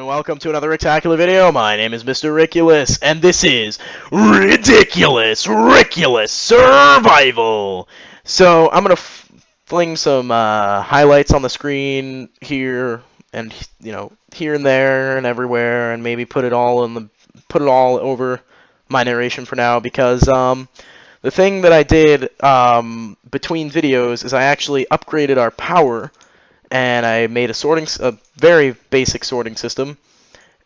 welcome to another Rickulus video. My name is Mr. Rickulus, and this is Rickulus Survival. So I'm gonna fling some highlights on the screen here, and here and there and everywhere, and maybe put it all over my narration for now, because the thing that I did between videos is I actually upgraded our power. And I made a very basic sorting system,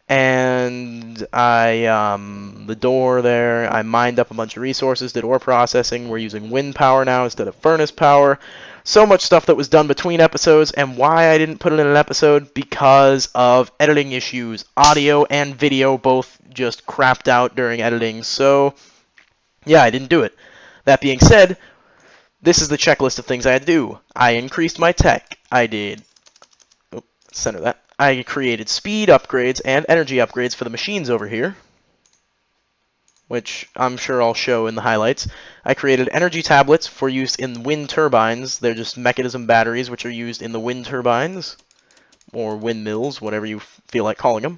and the door there, I mined up a bunch of resources, did ore processing. We're using wind power now instead of furnace power. So much stuff that was done between episodes, and why I didn't put it in an episode, because of editing issues. Audio and video both just crapped out during editing, so yeah, I didn't do it. That being said, this is the checklist of things I had to do. I increased my tech. I did, center that. I created speed upgrades and energy upgrades for the machines over here, which I'm sure I'll show in the highlights. I created energy tablets for use in wind turbines. They're just mechanism batteries which are used in the wind turbines, or windmills, whatever you feel like calling them.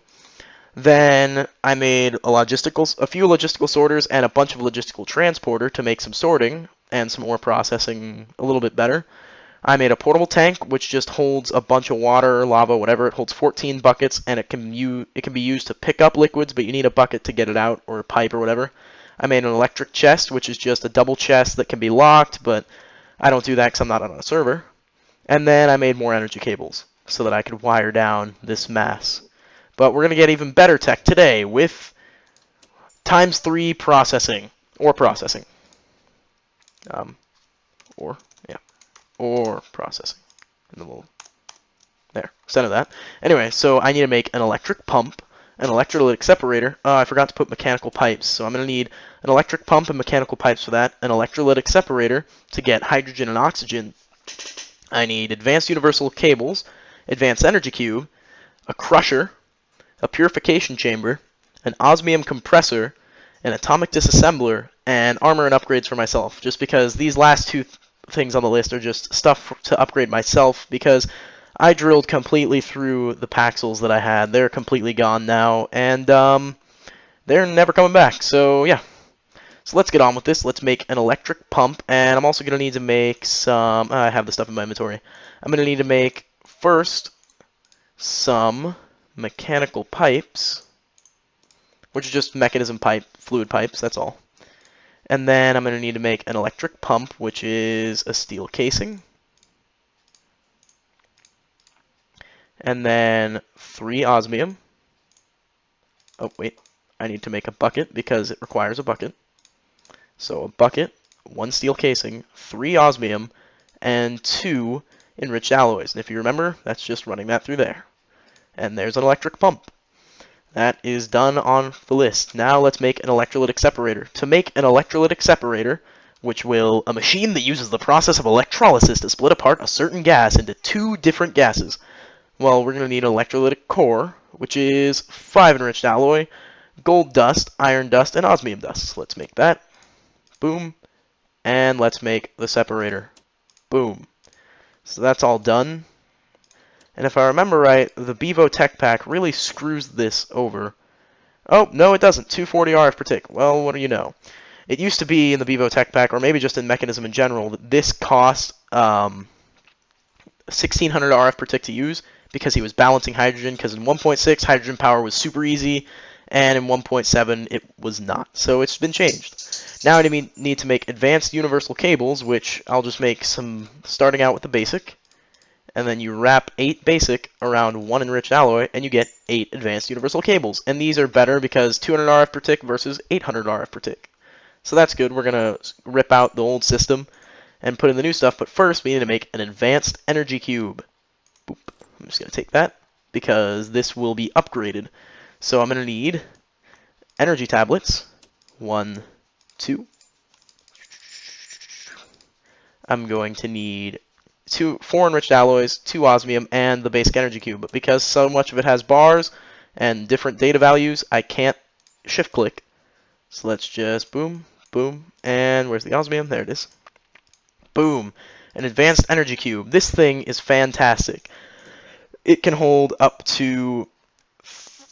Then I made a few logistical sorters and a bunch of logistical transporter to make some sorting and some ore processing a little bit better. I made a portable tank which just holds a bunch of water, lava, whatever. It holds 14 buckets, and it can be used to pick up liquids, but you need a bucket to get it out, or a pipe or whatever. I made an electric chest, which is just a double chest that can be locked, but I don't do that because I'm not on a server. And then I made more energy cables so that I could wire down this mass. But we're going to get even better tech today with ×3 processing, ore processing. Ore processing. There, center that. Anyway, so I need to make an electric pump, an electrolytic separator. I forgot to put mechanical pipes, so I'm going to need an electric pump and mechanical pipes for that, an electrolytic separator to get hydrogen and oxygen. I need advanced universal cables, advanced energy cube, a crusher, a purification chamber, an osmium compressor, an atomic disassembler, and armor and upgrades for myself, just because these last two things on the list are just stuff to upgrade myself, because I drilled completely through the paxels that I had. They're completely gone now, and they're never coming back, so yeah. So let's get on with this. Let's make an electric pump, and I'm also going to need to make some... I have the stuff in my inventory. I'm going to need to make, first, some mechanical pipes, which are just mechanism pipe, fluid pipes, that's all. And then I'm going to need to make an electric pump, which is a steel casing. And then 3 osmium. Oh, wait. I need to make a bucket because it requires a bucket. So a bucket, 1 steel casing, 3 osmium, and 2 enriched alloys. And if you remember, that's just running that through there. And there's an electric pump. That is done on the list. Now let's make an electrolytic separator. To make an electrolytic separator, a machine that uses the process of electrolysis to split apart a certain gas into 2 different gases. Well, we're going to need an electrolytic core, which is 5 enriched alloy, gold dust, iron dust, and osmium dust. So let's make that. Boom. And let's make the separator. Boom. So that's all done. And if I remember right, the Bevo Tech Pack really screws this over. Oh, no it doesn't. 240 RF per tick. Well, what do you know? It used to be in the Bevo Tech Pack, or maybe just in Mechanism in general, that this cost 1600 RF per tick to use, because he was balancing hydrogen, because in 1.6 hydrogen power was super easy, and in 1.7 it was not. So it's been changed. Now I need to make advanced universal cables, which I'll just make some, starting out with the basic. And then you wrap 8 basic around 1 enriched alloy, and you get 8 advanced universal cables. And these are better because 200 RF per tick versus 800 RF per tick. So that's good. We're going to rip out the old system and put in the new stuff. But first, we need to make an advanced energy cube. Boop. I'm just going to take that because this will be upgraded. So I'm going to need energy tablets. 1, 2. I'm going to need 4 enriched alloys, 2 osmium, and the basic energy cube. But because so much of it has bars and different data values, I can't shift click. So let's just boom, boom, and where's the osmium? There it is. Boom. An advanced energy cube. This thing is fantastic. It can hold up to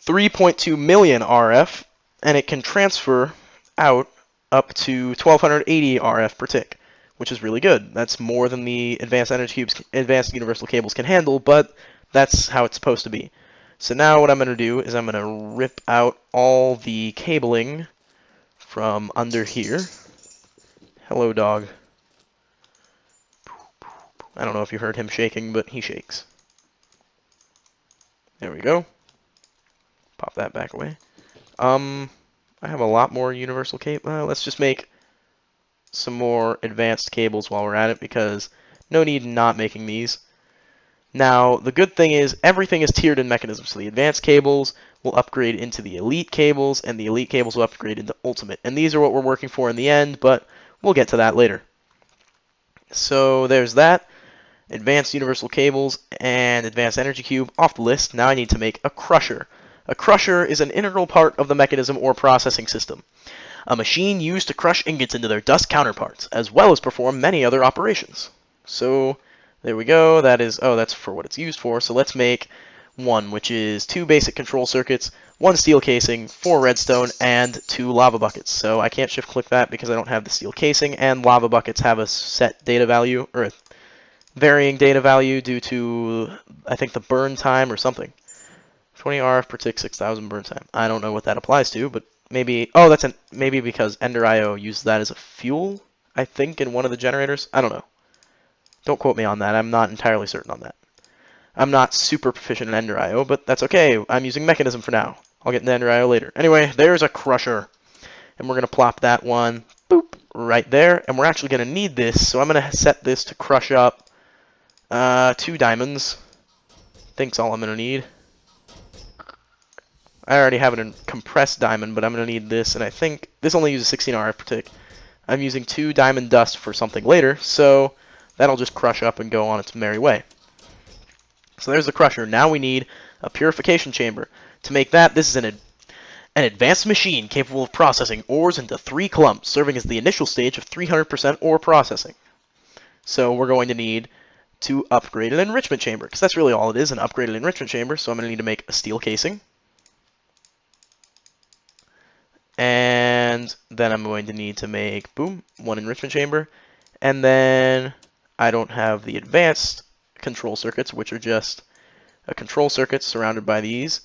3.2 million RF, and it can transfer out up to 1280 RF per tick, which is really good. That's more than the advanced energy cubes, advanced universal cables can handle, but that's how it's supposed to be. So now what I'm going to do is I'm going to rip out all the cabling from under here. Hello, dog. I don't know if you heard him shaking, but he shakes. There we go. Pop that back away. I have a lot more universal cable. Let's just make some more advanced cables while we're at it, because no need in not making these. Now, the good thing is everything is tiered in mechanism, so the advanced cables will upgrade into the elite cables, and the elite cables will upgrade into ultimate. And these are what we're working for in the end, but we'll get to that later. So there's that. Advanced universal cables and advanced energy cube off the list. Now I need to make a crusher. A crusher is an integral part of the mechanism or processing system. A machine used to crush ingots into their dust counterparts, as well as perform many other operations. So there we go. That is, oh, that's for what it's used for. So let's make one, which is 2 basic control circuits, 1 steel casing, 4 redstone, and 2 lava buckets. So I can't shift click that because I don't have the steel casing, and lava buckets have a set data value, or a varying data value due to, I think, the burn time or something. 20 RF per tick, 6,000 burn time. I don't know what that applies to, but maybe, oh, that's maybe because Ender.io used that as a fuel, I think, in one of the generators. I don't know. Don't quote me on that. I'm not entirely certain on that. I'm not super proficient in Ender.io, but that's okay. I'm using Mechanism for now. I'll get into Ender.io later. Anyway, there's a crusher. And we're going to plop that one, boop, right there. And we're actually going to need this, so I'm going to set this to crush up 2 diamonds. I think's all I'm going to need. I already have a compressed diamond, but I'm going to need this, and I think this only uses 16 RF per tick. I'm using 2 diamond dust for something later, so that'll just crush up and go on its merry way. So there's the crusher. Now we need a purification chamber. To make that, this is an advanced machine capable of processing ores into 3 clumps, serving as the initial stage of 300% ore processing. So we're going to need to upgrade an enrichment chamber, because that's really all it is, an upgraded enrichment chamber. So I'm going to need to make a steel casing. And then I'm going to need to make, boom, 1 enrichment chamber. And then I don't have the advanced control circuits, which are just a control circuit surrounded by these.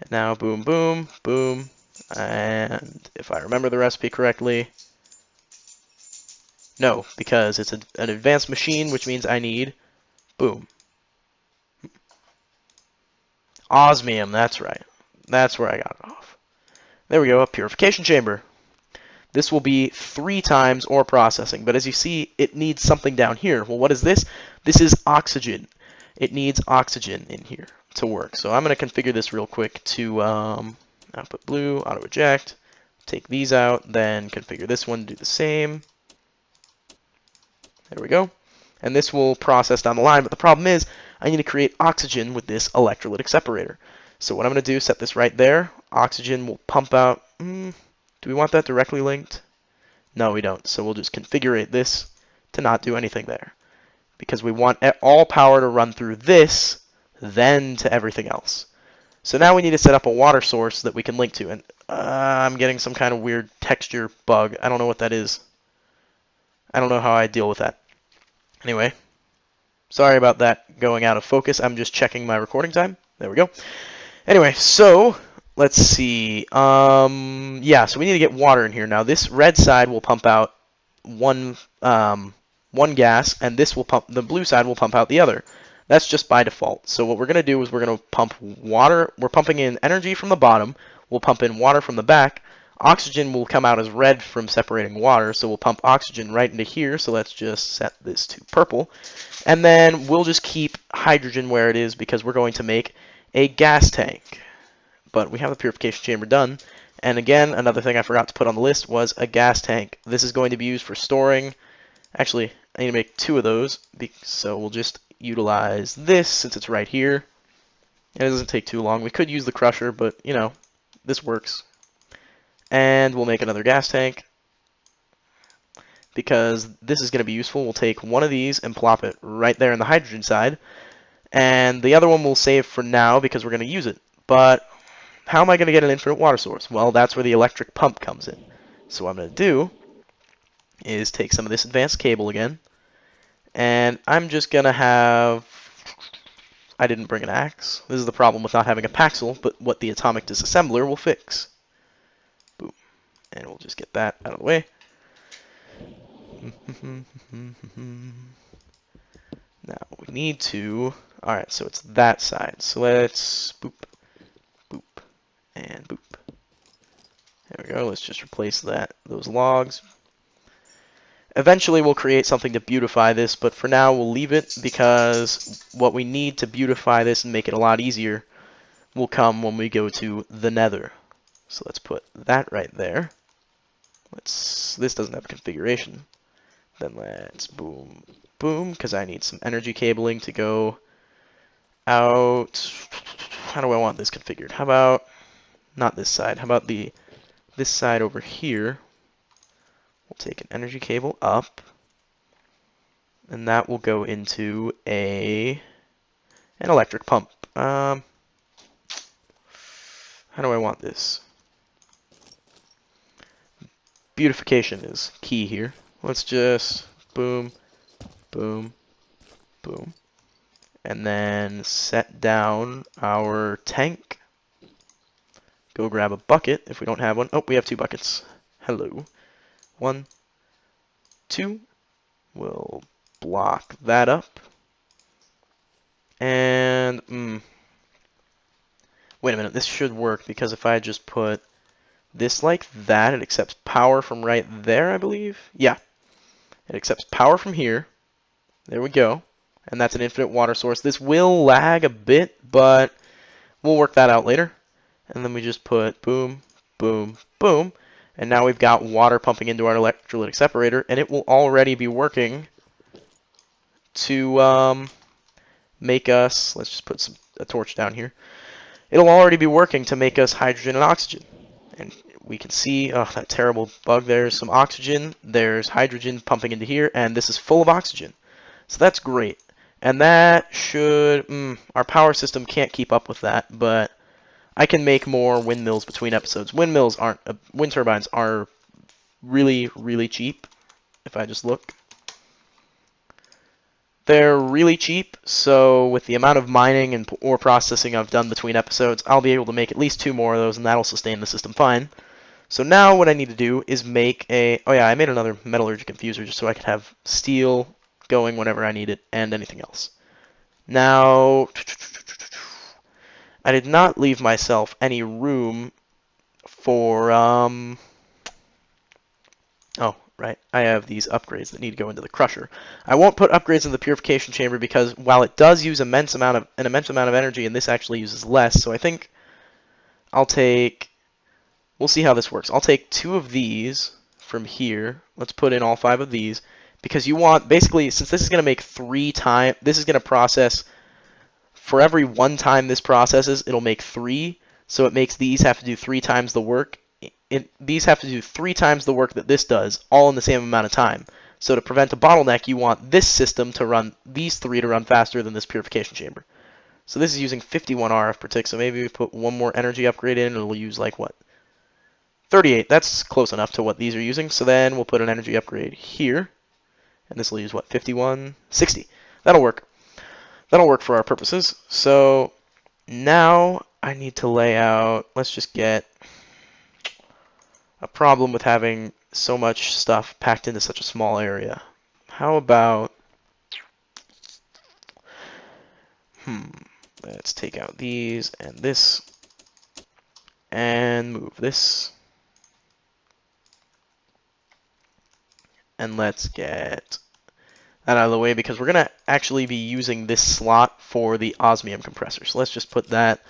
And now, boom, boom, boom. And if I remember the recipe correctly, no, because it's an advanced machine, which means I need, boom, osmium, that's right. That's where I got it off. There we go, a purification chamber. This will be 3 times ore processing, but as you see, it needs something down here. Well, what is this? This is oxygen. It needs oxygen in here to work. So I'm going to configure this real quick to output blue, auto eject, take these out, then configure this one, do the same. There we go. And this will process down the line, but the problem is I need to create oxygen with this electrolytic separator. So what I'm going to do, set this right there. Oxygen will pump out. Do we want that directly linked? No, we don't. So we'll just configure this to not do anything there, because we want all power to run through this, then to everything else. So now we need to set up a water source that we can link to. And I'm getting some kind of weird texture bug. I don't know what that is. I don't know how I deal with that. Anyway, sorry about that going out of focus. I'm just checking my recording time. There we go. Anyway, so let's see. Yeah, so we need to get water in here. Now this red side will pump out one gas, and this will pump. The blue side will pump out the other. That's just by default. So what we're going to do is we're going to pump water. We're pumping in energy from the bottom. We'll pump in water from the back. Oxygen will come out as red from separating water, so we'll pump oxygen right into here. So let's just set this to purple. And then we'll just keep hydrogen where it is, because we're going to make a gas tank. But we have the purification chamber done. And again, another thing I forgot to put on the list was a gas tank. This is going to be used for storing. Actually, I need to make 2 of those, so we'll just utilize this since it's right here. And it doesn't take too long. We could use the crusher, but, you know, this works. And we'll make another gas tank, because this is going to be useful. We'll take one of these and plop it right there in the hydrogen side. And the other one we'll save for now because we're going to use it. But how am I going to get an infinite water source? Well, that's where the electric pump comes in. So what I'm going to do is take some of this advanced cable again, and I'm just going to have... I didn't bring an axe. This is the problem with not having a paxel, but what the atomic disassembler will fix. Boom. And we'll just get that out of the way. Now, we need to... Alright, so it's that side. So let's boop, boop, and boop. There we go. Let's just replace those logs. Eventually, we'll create something to beautify this, but for now, we'll leave it because what we need to beautify this and make it a lot easier will come when we go to the Nether. So let's put that right there. This doesn't have a configuration. Then let's boom, boom, because I need some energy cabling to go out. How do I want this configured? How about not this side? How about this side over here? We'll take an energy cable up, and that will go into an electric pump. How do I want this? Beautification is key here. Let's just boom, boom, boom, and then set down our tank. Go grab a bucket if we don't have one. Oh, we have 2 buckets. Hello. 1, 2. We'll block that up. And, wait a minute, this should work because if I just put this like that, it accepts power from right there, I believe. Yeah, it accepts power from here. There we go. And that's an infinite water source. This will lag a bit, but we'll work that out later. And then we just put boom, boom, boom. And now we've got water pumping into our electrolytic separator, and it will already be working to make us, let's just put a torch down here. It'll already be working to make us hydrogen and oxygen. And we can see, oh, that terrible bug, there's some oxygen, there's hydrogen pumping into here, and this is full of oxygen. So that's great. And that should, our power system can't keep up with that, but I can make more windmills between episodes. Wind turbines are really, really cheap, if I just look. They're really cheap, so with the amount of mining and ore processing I've done between episodes, I'll be able to make at least 2 more of those, and that'll sustain the system fine. So now what I need to do is make a... Oh yeah, I made another metallurgic infuser just so I could have steel going whenever I need it, and anything else. Now... I did not leave myself any room for, oh, right, I have these upgrades that need to go into the crusher. I won't put upgrades in the Purification Chamber because while it does use an immense amount of energy, and this actually uses less, so I think I'll take, we'll see how this works. I'll take 2 of these from here. Let's put in all 5 of these, because you want, basically, since this is going to make 3 times, this is going to process... For every 1 time this processes, it'll make 3, so it makes these have to do 3 times the work. These have to do 3 times the work that this does, all in the same amount of time. So to prevent a bottleneck, you want this system to run, these 3 to run faster than this purification chamber. So this is using 51 RF per tick, so maybe we put 1 more energy upgrade in, and it'll use like, what? 38, that's close enough to what these are using. So then we'll put an energy upgrade here, and this will use, what, 51? 60. That'll work. That'll work for our purposes. So now I need to lay out, let's just get a problem with having so much stuff packed into such a small area. How about, let's take out these and this and move this. And let's get that out of the way because we're going to actually be using this slot for the Osmium Compressor. So let's just put that.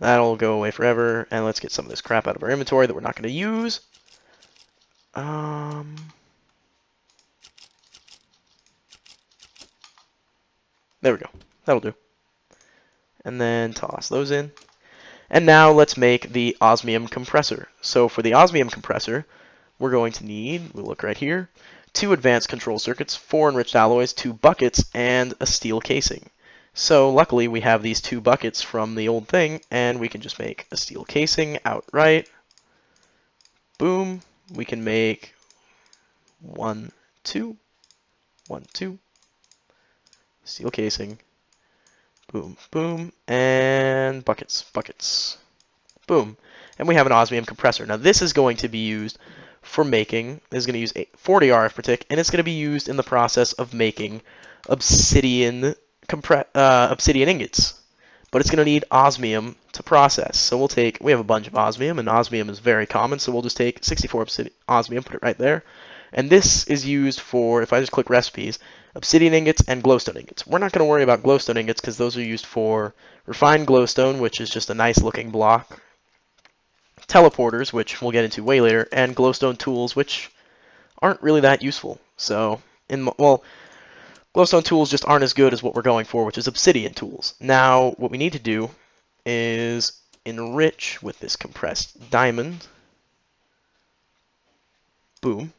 That'll go away forever. And let's get some of this crap out of our inventory that we're not going to use. There we go. That'll do. And then toss those in. And now let's make the Osmium Compressor. So for the Osmium Compressor, we're going to need, we'll look right here, 2 advanced control circuits, 4 enriched alloys, 2 buckets, and a steel casing. So luckily we have these 2 buckets from the old thing, and we can just make a steel casing outright. Boom. We can make 1, 2, 1, 2. Steel casing. Boom, boom, and buckets, buckets. Boom. And we have an Osmium Compressor. Now this is going to be used for making, this is going to use 40 RF per tick, and it's going to be used in the process of making obsidian ingots. But it's going to need osmium to process. So we have a bunch of osmium, and osmium is very common, so we'll just take 64 osmium, put it right there. And this is used for, if I just click recipes, obsidian ingots and glowstone ingots. We're not going to worry about glowstone ingots because those are used for refined glowstone, which is just a nice looking block, teleporters, which we'll get into way later, and glowstone tools, which aren't really that useful. So, glowstone tools just aren't as good as what we're going for, which is obsidian tools. Now, what we need to do is enrich with this compressed diamond. Boom.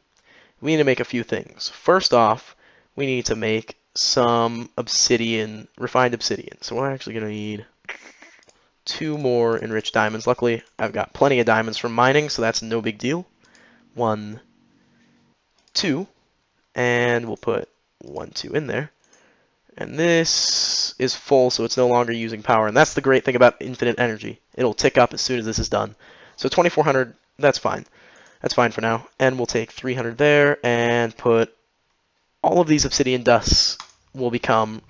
We need to make a few things. First off, we need to make some obsidian, refined obsidian. So we're actually going to need 2 more enriched diamonds. Luckily, I've got plenty of diamonds from mining, so that's no big deal. 1, 2, and we'll put 1, 2 in there. And this is full, so it's no longer using power. And that's the great thing about infinite energy. It'll tick up as soon as this is done. So 2400, that's fine. That's fine for now. And we'll take 300 there and put all of these obsidian dusts will become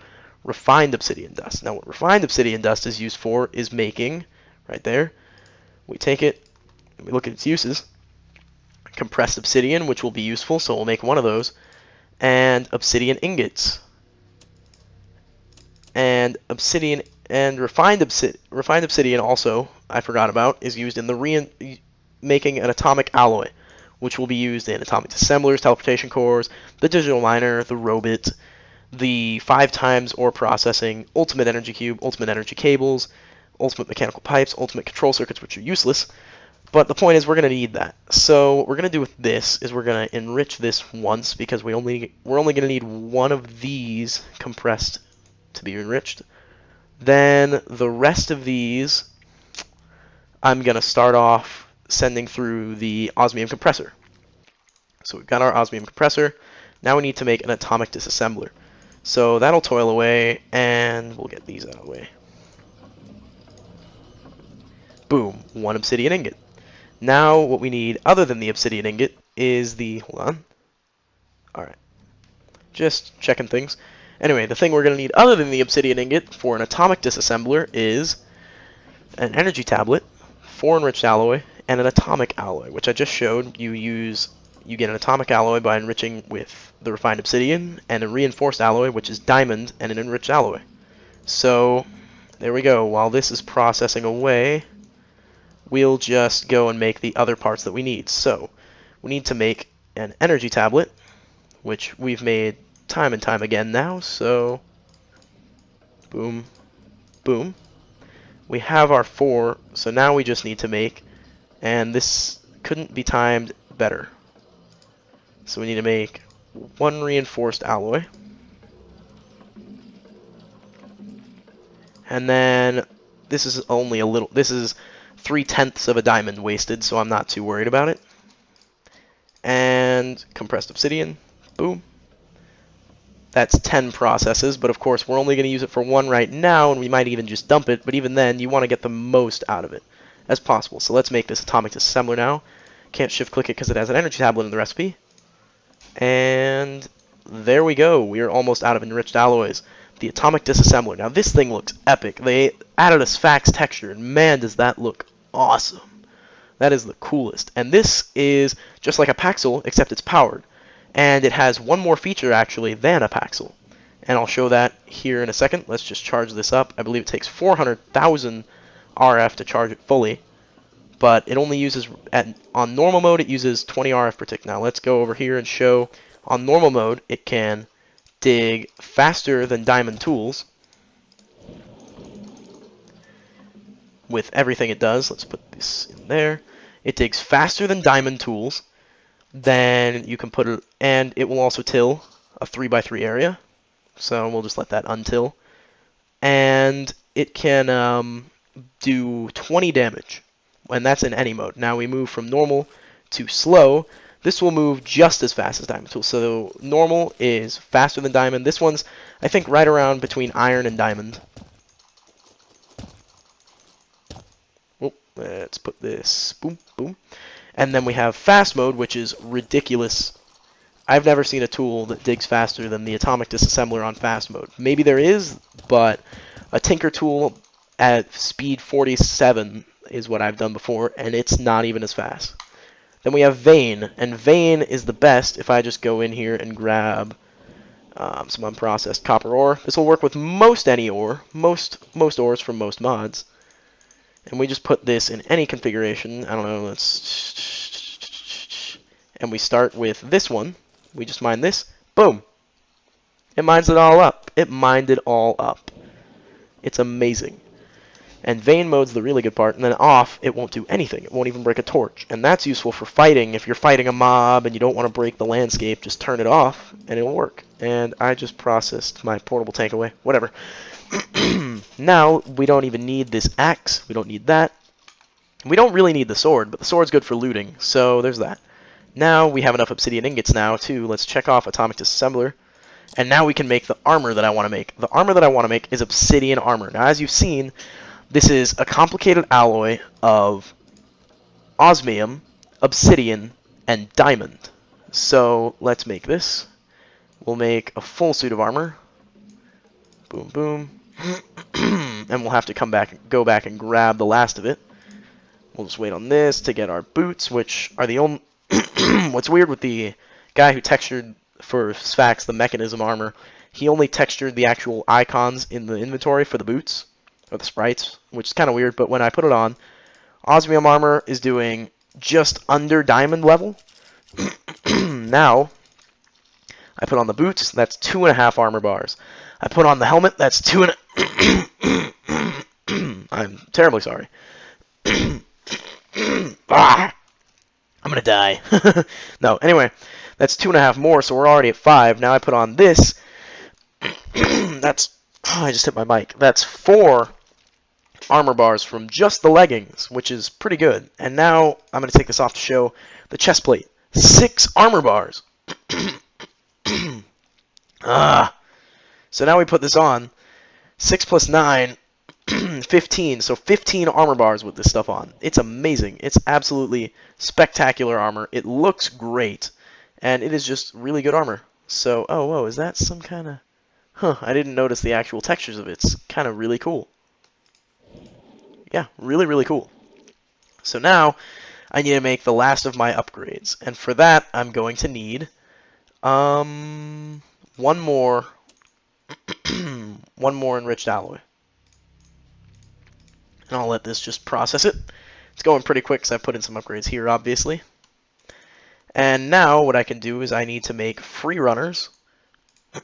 refined obsidian dust. Now what refined obsidian dust is used for is making, right there, we take it, and we look at its uses. Compressed obsidian, which will be useful, so we'll make 1 of those. And obsidian ingots. And obsidian and refined obsidian also, I forgot about, is used in the making an atomic alloy, which will be used in atomic disassemblers, teleportation cores, the digital miner, the robot, the 5x ore processing, ultimate energy cube, ultimate energy cables, ultimate mechanical pipes, ultimate control circuits, which are useless. But the point is we're going to need that. So what we're going to do with this is we're going to enrich this once because we're only going to need 1 of these compressed to be enriched. Then the rest of these I'm going to start off sending through the Osmium Compressor. So we've got our Osmium Compressor. Now we need to make an atomic disassembler. So that'll toil away, and we'll get these out of the way. Boom, 1 obsidian ingot. Now what we need other than the obsidian ingot is the, hold on. Alright, just checking things. Anyway, the thing we're going to need other than the obsidian ingot for an atomic disassembler is an energy tablet, 4 enriched alloy, and an atomic alloy, which I just showed. You get an atomic alloy by enriching with the refined obsidian, and a reinforced alloy, which is diamond and an enriched alloy. So, there we go. While this is processing away, we'll just go and make the other parts that we need. So, we need to make an energy tablet, which we've made time and time again now, so boom, boom. We have our 4, so now we just need to make, and this couldn't be timed better. So we need to make 1 reinforced alloy. And then this is only a little, this is 3/10 of a diamond wasted, so I'm not too worried about it. And compressed obsidian, boom. That's 10 processes, but of course we're only going to use it for 1 right now, and we might even just dump it, but even then you want to get the most out of it as possible. So let's make this atomic disassembler now. Can't shift click it because it has an energy tablet in the recipe. And there we go. We are almost out of enriched alloys. The atomic disassembler. Now this thing looks epic. They added a Sphax texture, and man does that look awesome. That is the coolest. And this is just like a Paxel, except it's powered. And it has 1 more feature actually than a Paxel. And I'll show that here in a second. Let's just charge this up. I believe it takes 400,000 RF to charge it fully. But it only uses, on normal mode, it uses 20 RF per tick. Now let's go over here and show, on normal mode, it can dig faster than diamond tools. With everything it does, let's put this in there. It digs faster than diamond tools. Then you can put it, and it will also till a 3x3 area. So we'll just let that untill. and it can do 20 damage, and that's in any mode. Now we move from normal to slow. This will move just as fast as Diamond Tool. So normal is faster than Diamond. This one's, I think, right around between Iron and Diamond. Oh, let's put this, boom, boom. And then we have fast mode, which is ridiculous. I've never seen a tool that digs faster than the Atomic Disassembler on fast mode. Maybe there is, but a Tinker tool at speed 47 is what I've done before, and it's not even as fast. Then we have Vein, and Vein is the best if I just go in here and grab some unprocessed copper ore. This will work with most any ore, most ores from most mods. And we just put this in any configuration. I don't know, and we start with this one. We just mine this. Boom. It mines it all up. It mined it all up. It's amazing. And vein mode's the really good part. And then off, it won't do anything. It won't even break a torch. And that's useful for fighting. If you're fighting a mob and you don't want to break the landscape, just turn it off and it'll work. And I just processed my portable tank away. Whatever. Now, we don't even need this axe. We don't need that. We don't really need the sword, but the sword's good for looting. So there's that. Now we have enough obsidian ingots now, too. Let's check off Atomic Disassembler. And now we can make the armor that I want to make. The armor that I want to make is Obsidian Armor. Now, as you've seen, this is a complicated alloy of osmium, obsidian, and diamond. So let's make this. We'll make a full suit of armor. Boom, boom. And we'll have to go back and grab the last of it. We'll just wait on this to get our boots, which are the only... What's weird with the guy who textured for Sphax the mechanism armor, he only textured the actual icons in the inventory for the boots, or the sprites, which is kind of weird, but when I put it on, Osmium Armor is doing just under diamond level. Now, I put on the boots, that's 2.5 armor bars. I put on the helmet, that's 2.5... I'm terribly sorry. Ah! I'm gonna die. No, anyway, that's 2.5 more, so we're already at 5. Now I put on this. That's... Oh, I just hit my mic. That's 4 armor bars from just the leggings, which is pretty good. And now I'm gonna take this off to show the chest plate. 6 armor bars. So now we put this on. 6 plus 9... 15, so 15 armor bars with this stuff on. It's amazing. It's absolutely spectacular armor. It looks great, and it is just really good armor. So, oh, whoa, is that some kind of... Huh, I didn't notice the actual textures of it. It's kind of really cool. Yeah, really, really cool. So now, I need to make the last of my upgrades, and for that, I'm going to need one more enriched alloy. And I'll let this just process it. It's going pretty quick because I put in some upgrades here, obviously. And now what I can do is I need to make Freerunners. I'm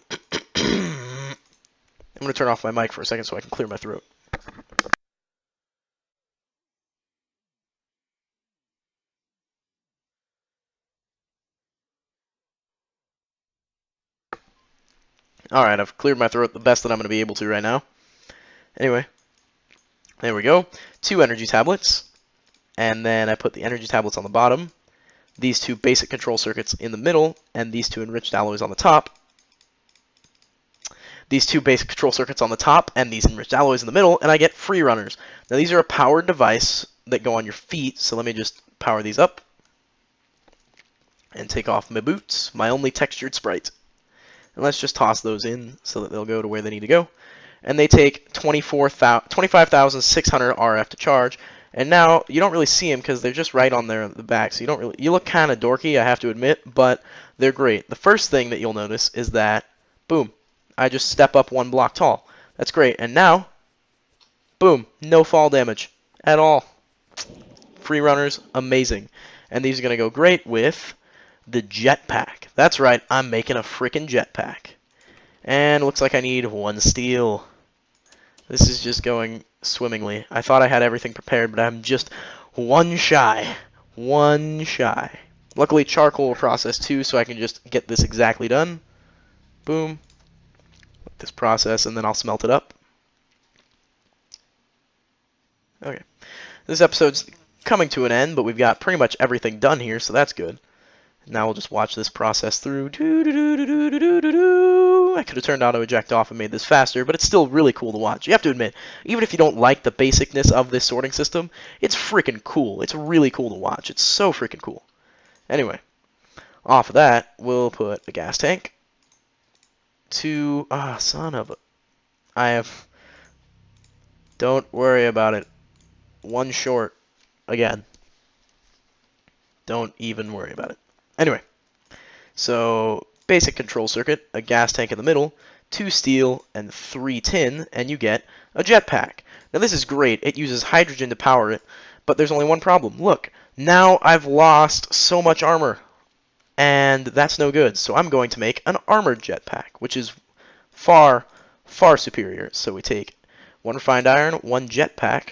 going to turn off my mic for a second so I can clear my throat. Alright, I've cleared my throat the best that I'm going to be able to right now. Anyway. There we go. 2 energy tablets. And then I put the energy tablets on the bottom. These 2 basic control circuits in the middle. And these 2 enriched alloys on the top. These 2 basic control circuits on the top. And these enriched alloys in the middle. And I get Freerunners. Now these are a powered device that go on your feet. So let me just power these up. And take off my boots. My only textured sprite. And let's just toss those in so that they'll go to where they need to go. And they take 25,600 RF to charge. And now you don't really see them because they're just right on the back. So you look kind of dorky, I have to admit, but they're great. The first thing that you'll notice is that, boom, I just step up 1 block tall. That's great. And now, boom, no fall damage at all. Freerunners, amazing. And these are going to go great with the Jetpack. That's right, I'm making a freaking Jetpack. And looks like I need 1 steel. This is just going swimmingly. I thought I had everything prepared, but I'm just 1 shy. 1 shy. Luckily, charcoal will process too, so I can just get this exactly done. Boom. Let this process, and then I'll smelt it up. Okay. This episode's coming to an end, but we've got pretty much everything done here, so that's good. Now we'll just watch this process through. I could have turned auto eject off and made this faster, but it's still really cool to watch. You have to admit, even if you don't like the basicness of this sorting system, it's freaking cool. It's really cool to watch. It's so freaking cool. Anyway, off of that, we'll put a gas tank. Son of a... I have... Don't worry about it. One short. Again. Don't even worry about it. Anyway, so basic control circuit, a gas tank in the middle, 2 steel, and 3 tin, and you get a jetpack. Now this is great. It uses hydrogen to power it, but there's only one problem. Look, now I've lost so much armor, and that's no good. So I'm going to make an armored jetpack, which is far, far superior. So we take 1 refined iron, 1 jetpack,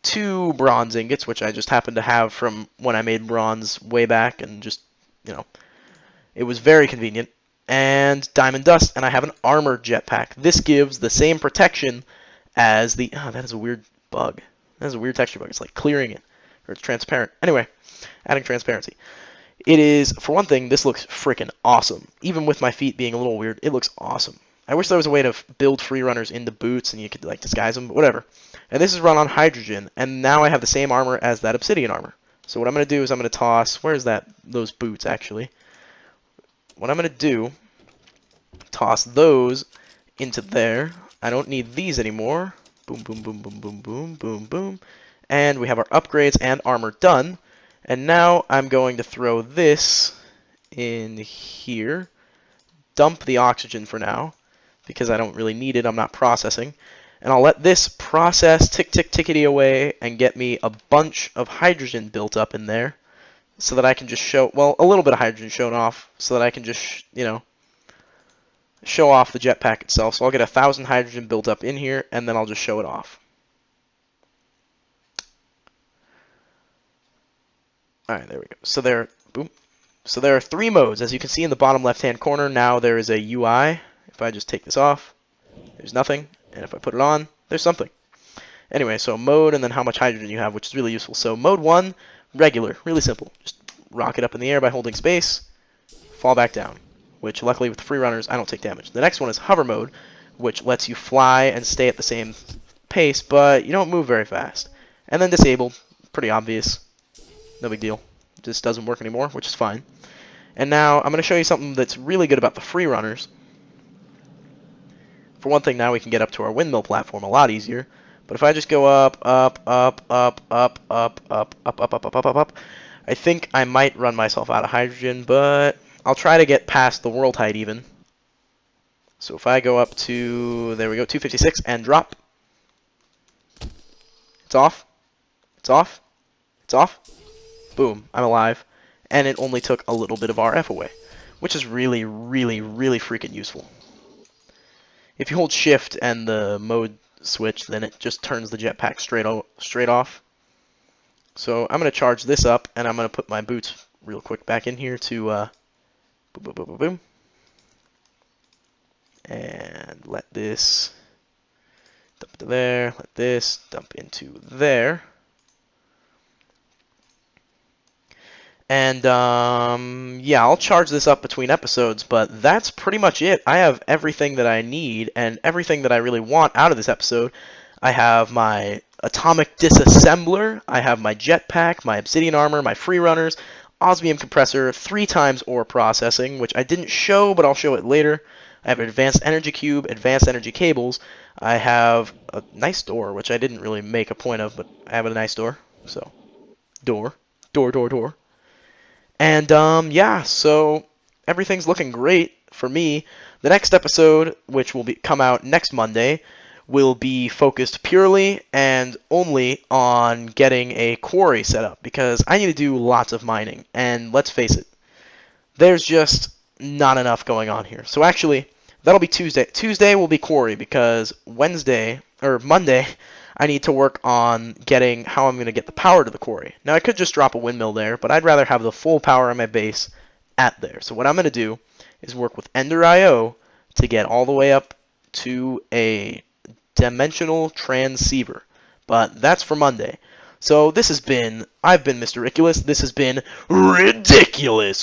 2 bronze ingots, which I just happen to have from when I made bronze way back, and just, you know, it was very convenient, and diamond dust, and I have an armored jetpack. This gives the same protection as the... Oh, that is a weird bug. That is a weird texture bug. It's like clearing it, or it's transparent. Anyway, adding transparency. It is, for one thing, this looks freaking awesome. Even with my feet being a little weird, it looks awesome. I wish there was a way to build Freerunners into boots and you could like disguise them, but whatever. And this is run on hydrogen, and now I have the same armor as that Obsidian Armor. So what I'm going to do is I'm going to toss... Where's those boots, actually? What I'm going to do, toss those into there. I don't need these anymore. Boom, boom, boom, boom, boom, boom, boom, boom. And we have our upgrades and armor done. And now I'm going to throw this in here. Dump the oxygen for now, because I don't really need it. I'm not processing. And I'll let this process tick, tick, tickety away and get me a bunch of hydrogen built up in there so that I can just show, well, a little bit of hydrogen shown off so that I can just, you know, show off the jetpack itself. So I'll get 1,000 hydrogen built up in here, and then I'll just show it off. Alright, there we go. So there are 3 modes. As you can see in the bottom left-hand corner, now there is a UI. If I just take this off, there's nothing. And if I put it on, there's something. Anyway, so mode and then how much hydrogen you have, which is really useful. So mode 1, regular, really simple. Just rocket up in the air by holding space, fall back down, which luckily with the Freerunners, I don't take damage. The next one is hover mode, which lets you fly and stay at the same pace, but you don't move very fast. And then disabled, pretty obvious, no big deal. It just doesn't work anymore, which is fine. And now I'm going to show you something that's really good about the Freerunners. For one thing, now we can get up to our windmill platform a lot easier. But if I just go up, up, up, up, up, up, up, up, up, up, up, up, up, up, I think I might run myself out of hydrogen, but I'll try to get past the world height even. So if I go up to, there we go, 256, and drop. It's off. It's off. It's off. Boom, I'm alive. And it only took a little bit of RF away, which is really, really, really freaking useful. If you hold shift and the mode switch, then it just turns the jetpack straight off. So I'm going to charge this up, and I'm going to put my boots real quick back in here to boom, boom, boom, boom, boom. And let this dump into there, let this dump into there. And, yeah, I'll charge this up between episodes, but that's pretty much it. I have everything that I need and everything that I really want out of this episode. I have my atomic disassembler, I have my jetpack, my obsidian armor, my Freerunners, osmium compressor, 3 times ore processing, which I didn't show, but I'll show it later. I have an advanced energy cube, advanced energy cables. I have a nice door, which I didn't really make a point of, but I have a nice door. So, door. And, yeah, so everything's looking great for me. The next episode, which will come out next Monday, will be focused purely and only on getting a quarry set up, because I need to do lots of mining, and let's face it, there's just not enough going on here. So actually, that'll be Tuesday. Tuesday will be quarry, because Monday, I need to work on getting how I'm going to get the power to the quarry. Now, I could just drop a windmill there, but I'd rather have the full power on my base at there. So what I'm going to do is work with Ender.io to get all the way up to a dimensional transceiver. But that's for Monday. So I've been Mr. Rickulus. This has been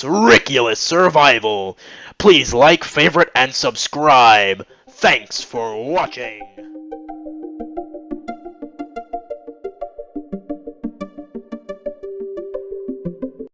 Rickulus Survival. Please like, favorite, and subscribe. Thanks for watching.